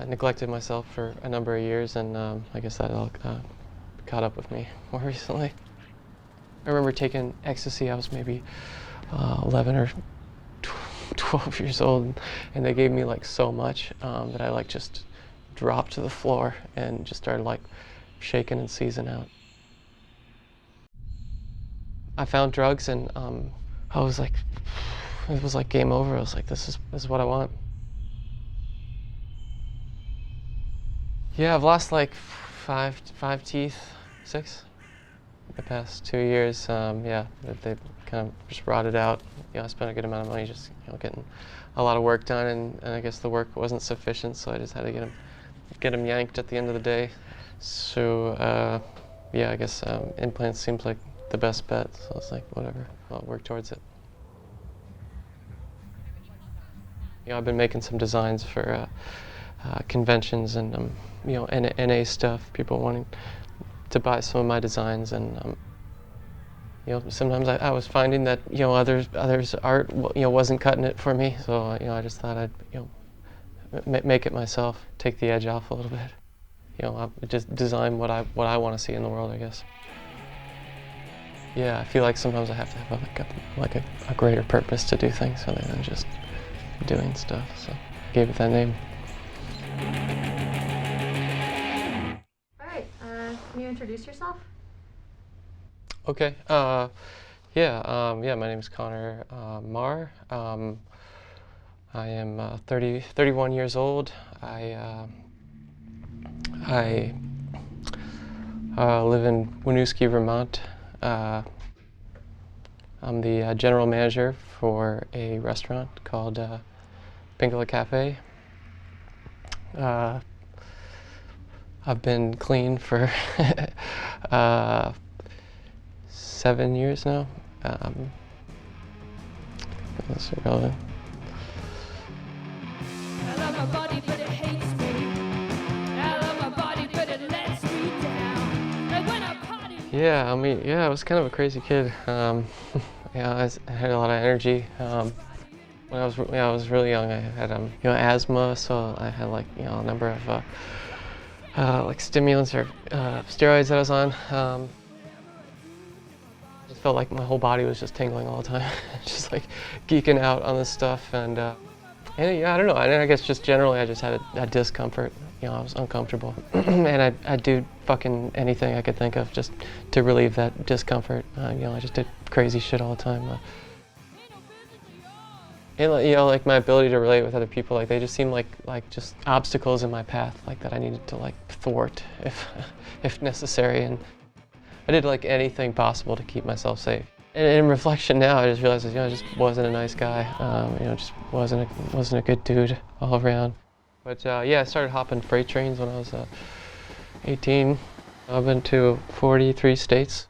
I neglected myself for a number of years, and I guess that all caught up with me more recently. I remember taking ecstasy. I was maybe 11 or 12 years old, and they gave me like so much that I like just dropped to the floor and just started like shaking and seizing out. I found drugs, and I was like, it was like game over. I was like, this is what I want. Yeah, I've lost like five teeth, 6, in the past 2 years. Yeah, they kind of just rotted out. I spent a good amount of money just getting a lot of work done, and I guess the work wasn't sufficient, so I just had to get them yanked at the end of the day. So yeah, I guess implants seemed like the best bet. So I was like, whatever, I'll work towards it. I've been making some designs for conventions and NA stuff. People wanting to buy some of my designs, and sometimes I was finding that others art wasn't cutting it for me. So I just thought I'd make it myself, take the edge off a little bit. I'll just design what I want to see in the world, I guess. Yeah, I feel like sometimes I have to have a greater purpose to do things other than just doing stuff. So I gave it that name. All right, can you introduce yourself? Okay. Yeah. My name is Conor Marr. I am 31 years old. I live in Winooski, Vermont. I'm the general manager for a restaurant called Pingala Cafe. I've been clean for 7 years now. That's irrelevant. I love my body, but it hates me. I love my body, but it lets me down. And when I party. Yeah, I was kind of a crazy kid. I had a lot of energy. When I was really young, I had asthma, so I had a number of like stimulants or steroids that I was on. I just felt like my whole body was just tingling all the time, just like geeking out on this stuff, and yeah, I don't know. I guess just generally, I just had a discomfort. I was uncomfortable, and I'd do fucking anything I could think of just to relieve that discomfort. I just did crazy shit all the time. And like my ability to relate with other people, like they just seemed like just obstacles in my path, like that I needed to like thwart if necessary. And I did like anything possible to keep myself safe. And in reflection now, I just realized I just wasn't a nice guy. Just wasn't a good dude all around. But yeah, I started hopping freight trains when I was 18. I've been to 43 states.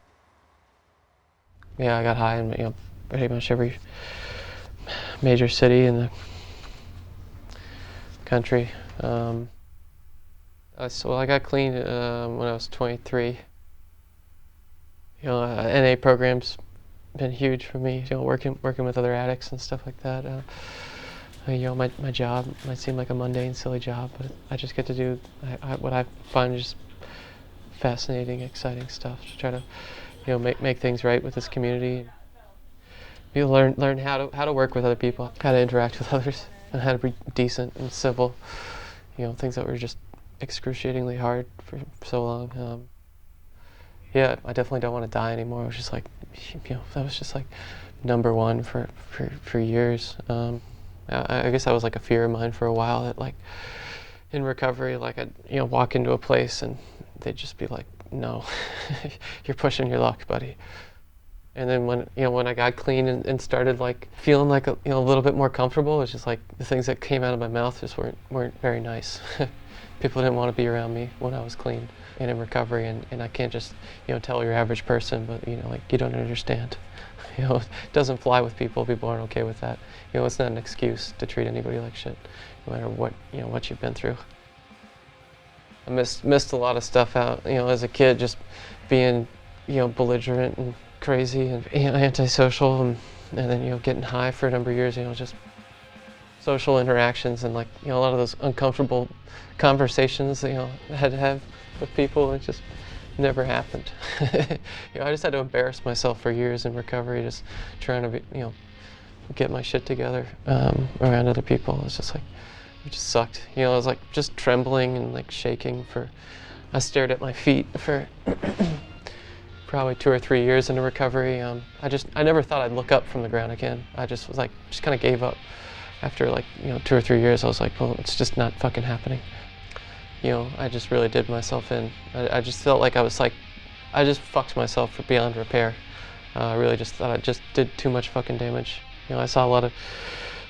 Yeah, I got high in pretty much every major city in the country. So I got clean when I was 23. NA programs been huge for me. Working with other addicts and stuff like that. My job might seem like a mundane, silly job, but I just get to do what I find just fascinating, exciting stuff to try to, make things right with this community. Learn how to work with other people, how to interact with others, and how to be decent and civil. Things that were just excruciatingly hard for so long. Yeah, I definitely don't want to die anymore. It was just like, that was just like number one for years. I guess that was like a fear of mine for a while, that like in recovery, like I'd walk into a place and they'd just be like, no, you're pushing your luck, buddy. And then when I got clean and started like feeling like a little bit more comfortable, it was just like the things that came out of my mouth just weren't very nice. People didn't want to be around me when I was clean and in recovery, and I can't just tell your average person, but like you don't understand. It doesn't fly with people. People aren't okay with that. It's not an excuse to treat anybody like shit, no matter what what you've been through. I missed a lot of stuff out. As a kid, just being belligerent and crazy and antisocial, and then getting high for a number of years. Just social interactions and like, you know, a lot of those uncomfortable conversations, you know, I had to have with people. It just never happened. You know, I just had to embarrass myself for years in recovery, just trying to be, you know, get my shit together around other people. It's just like, it just sucked. You know, I was like just trembling and like shaking I stared at my feet for probably 2 or 3 years into recovery. I never thought I'd look up from the ground again. I just was like, just kind of gave up. After like, you know, 2 or 3 years, I was like, well, it's just not fucking happening. You know, I just really did myself in. I just felt like I just fucked myself for beyond repair. I really just thought I just did too much fucking damage. You know, I saw a lot of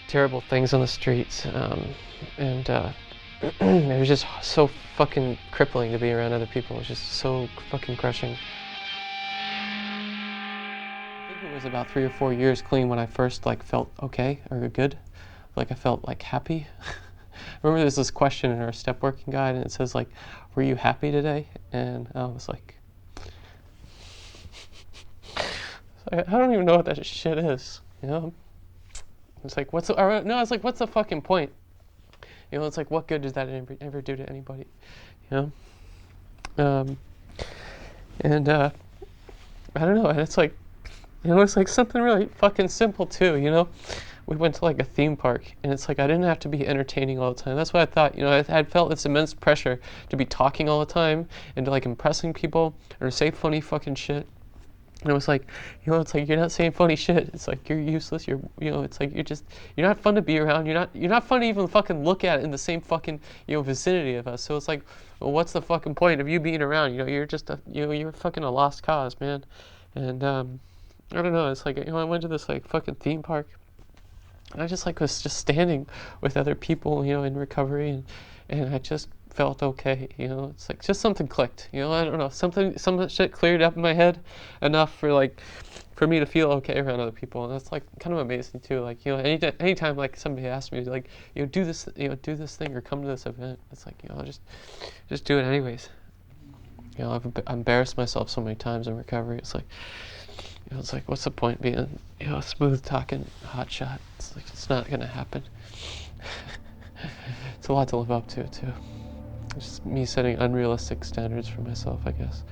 terrible things on the streets, and it was just so fucking crippling to be around other people. It was just so fucking crushing. I think it was about 3 or 4 years clean when I first like felt okay or good. Like I felt like happy. Remember there's this question in our step working guide and it says like, were you happy today? And I was like, I don't even know what that shit is, you know? It's like, what's the fucking point? You know, it's like, what good does that ever do to anybody? You know? I don't know, and it's like, you know, it's like something really fucking simple too, you know? We went to like a theme park, and it's like I didn't have to be entertaining all the time. That's what I thought. You know, I had felt this immense pressure to be talking all the time and to like impressing people or say funny fucking shit. And it was like, you know, it's like you're not saying funny shit. It's like you're useless. You know, it's like you're not fun to be around. You're not fun to even fucking look at in the same fucking, you know, vicinity of us. So it's like, well, what's the fucking point of you being around? You know, you're just you're fucking a lost cause, man. And I don't know. It's like, you know, I went to this like fucking theme park. And I just like was just standing with other people, you know, in recovery, and I just felt okay, you know. It's like just something clicked, you know. I don't know, some shit cleared up in my head enough for me to feel okay around other people, and that's like kind of amazing too. Like, you know, anytime like somebody asks me like, you know, do this thing or come to this event, it's like, you know, I'll just do it anyways. You know, I've embarrassed myself so many times in recovery. It's like, you know, it's like, what's the point being, you know, a smooth talking hotshot? It's like, it's not gonna happen. It's a lot to live up to too. It's just me setting unrealistic standards for myself, I guess.